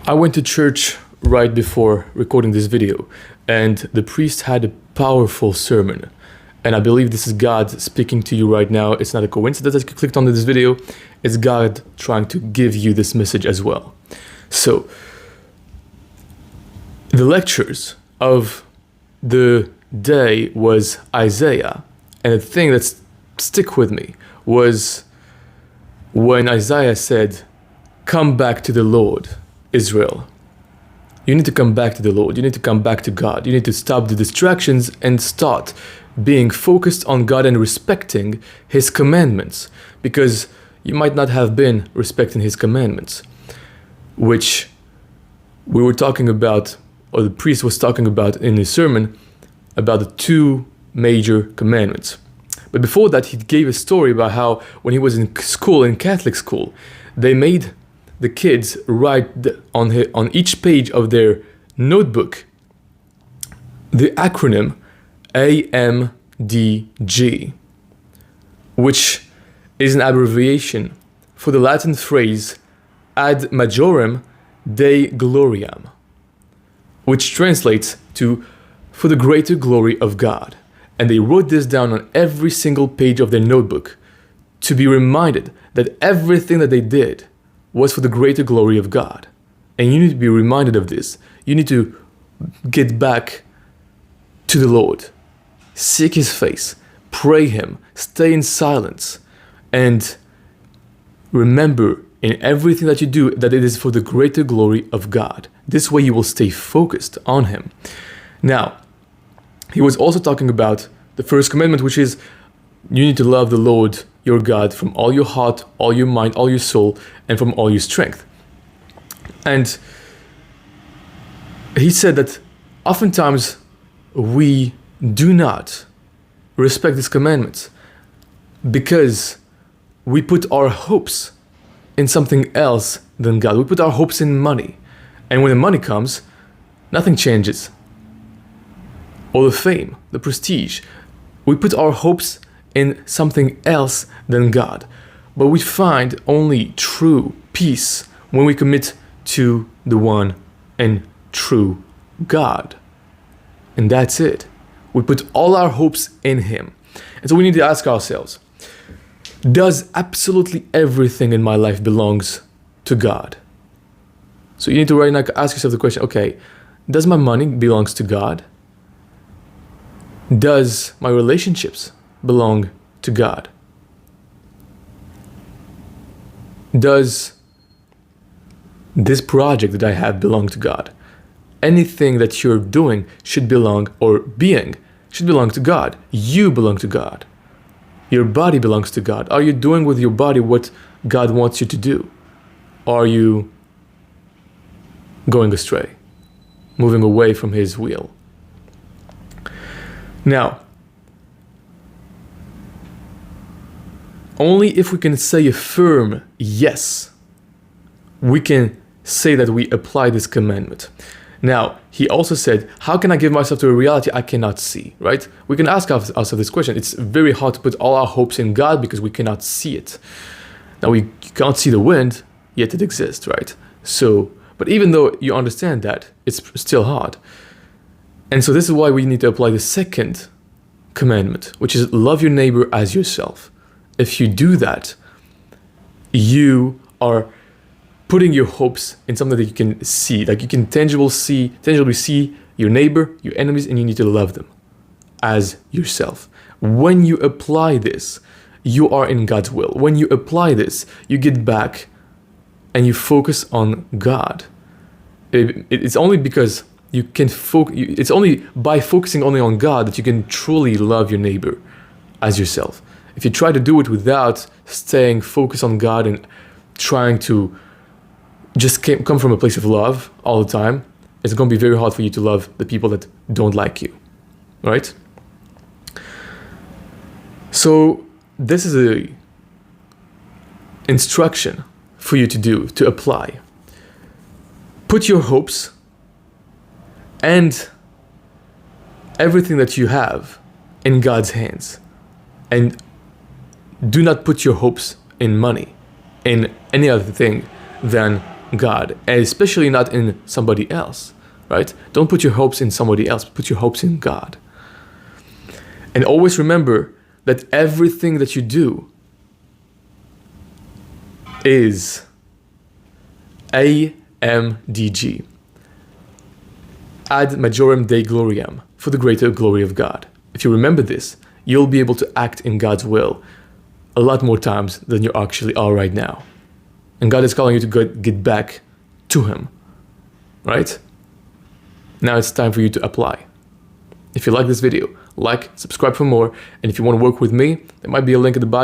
I went to church right before recording this video, and the priest had a powerful sermon. And I believe this is God speaking to you right now. It's not a coincidence that you clicked on this video. It's God trying to give you this message as well. So, the lectures of the day was Isaiah. And the thing that stick with me was when Isaiah said, "Come back to the Lord, Israel." You need to come back to the Lord. You need to come back to God. You need to stop the distractions and start being focused on God and respecting His commandments, because you might not have been respecting His commandments, which we were talking about, or the priest was talking about in his sermon, about the two major commandments. But before that, he gave a story about how when he was in school, in Catholic school, they made the kids write on each page of their notebook the acronym AMDG, which is an abbreviation for the Latin phrase ad majorem Dei gloriam, which translates to for the greater glory of God. And they wrote this down on every single page of their notebook to be reminded that everything that they did was for the greater glory of God. And you need to be reminded of this. You need to get back to the Lord, seek His face, pray Him, stay in silence, and remember in everything that you do that it is for the greater glory of God. This way you will stay focused on Him. Now, he was also talking about the first commandment, which is you need to love the Lord your God from all your heart, all your mind, all your soul, and from all your strength. And he said that oftentimes we do not respect these commandments because we put our hopes in something else than God. We put our hopes in money. And when the money comes, nothing changes. Or the fame, the prestige. We put our hopes in something else than God. But we find only true peace when we commit to the one and true God. And that's it. We put all our hopes in Him. And so we need to ask ourselves, does absolutely everything in my life belongs to God? So you need to right now ask yourself the question, okay, does my money belongs to God? Does my relationships belong to God? Does this project that I have belong to God? Anything that you're doing should belong, or being, should belong to God. You belong to God. Your body belongs to God. Are you doing with your body what God wants you to do? Are you going astray, moving away from His will? Now, only if we can say a firm yes, we can say that we apply this commandment. Now, he also said, how can I give myself to a reality I cannot see, right? We can ask ourselves this question. It's very hard to put all our hopes in God because we cannot see it. Now, we can't see the wind, yet it exists, right? So, but even though you understand that, it's still hard. And so this is why we need to apply the second commandment, which is love your neighbor as yourself. If you do that, you are putting your hopes in something that you can see, like you can tangibly see your neighbor, your enemies, and you need to love them as yourself. When you apply this, you are in God's will. When you apply this, you get back and you focus on God. It's only because you can it's only by focusing only on God that you can truly love your neighbor as yourself. If you try to do it without staying focused on God and trying to just come from a place of love all the time, it's going to be very hard for you to love the people that don't like you, right? So this is a instruction for you to do, to apply. Put your hopes and everything that you have in God's hands, and do not put your hopes in money, in any other thing than God, and especially not in somebody else, right? Don't put your hopes in somebody else, put your hopes in God. And always remember that everything that you do is AMDG, ad majorem Dei gloriam, for the greater glory of God. If you remember this, you'll be able to act in God's will a lot more times than you actually are right now. And God is calling you to get back to Him, right? Now it's time for you to apply. If you like this video, like, subscribe for more, and if you want to work with me, there might be a link in the bio.